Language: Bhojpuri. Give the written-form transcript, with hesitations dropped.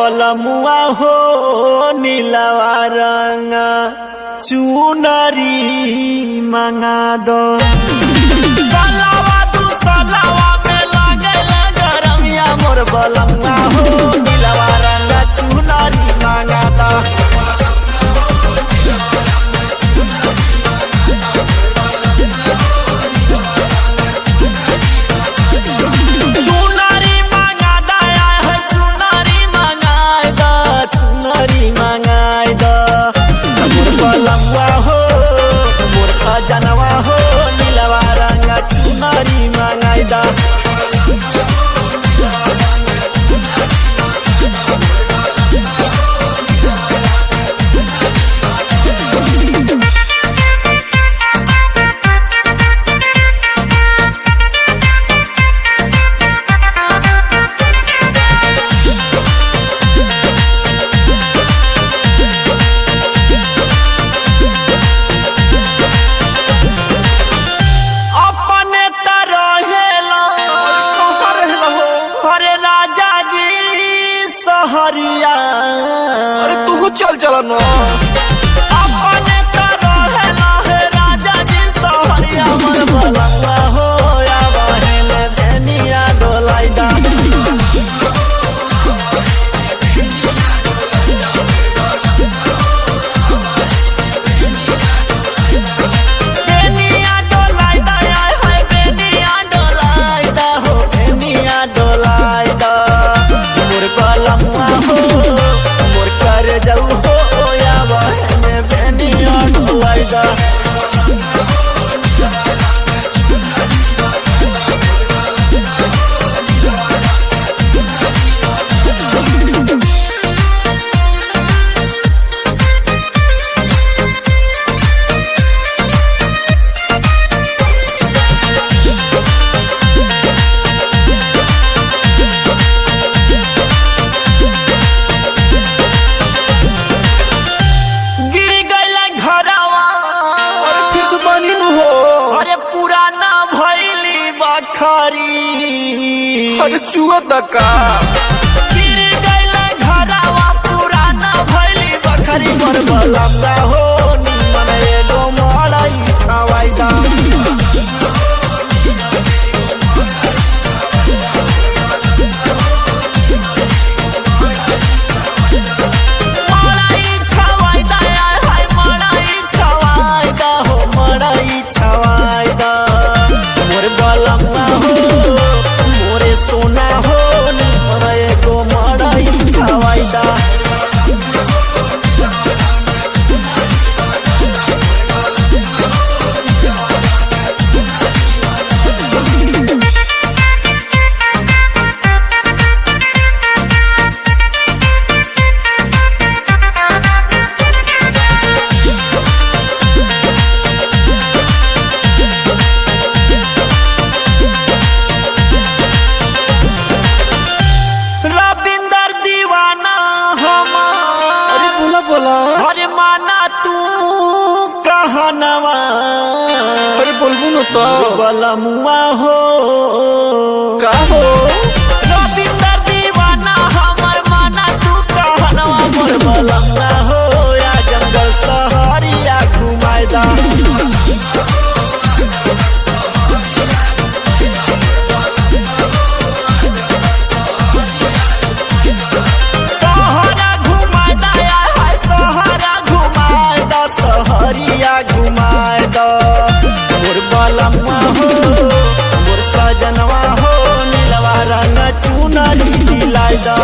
बलमुआ हो नीलवा रंग चुनरी मंगा दो। सलावा तू सलावा में लागे गरमिया मोर बलमुआ हो नीलवा रंग चुनरी मंगा दो। बलमुआ हो मोर सजनवा हो नीलवा रंग चुनरी मंगाई दा। अरे तू चल चल न अपने है राजा जी सहरिया मोर बलमुआ हो या बहन बेनिया डोलाई दा। बेनिया डोलाई दा है बेनिया डोलाई दा हो बेनिया डोलाई दा। मोर बलमुआ हो मोर कर जाऊ हो या बहन बेनिया डोलाई दा। अरे पुराना भैली बखरी अरे चुआ दका गिर गइल घरवा पुराना भैली बखरी मोर बलमुआ हो निमन एगो मड़ई छवाई दा। छवाई दा मोर बलमुआ हो मोरे सोना हो निमन एगो मड़ई छवाई दा। अरे माना तू कहनवा अरे बोलबू न तो बलमुआ हो का हो रविंदर दीवाना हमर माना तू कहनवा मोर बलमुआ हो या जंगल सहरिया घुमाई दा। सहरिया घुमाए दो मोर बलमुआ हो मोर सजनवा हो नीलवा रंग चुनरी दिलाई दा।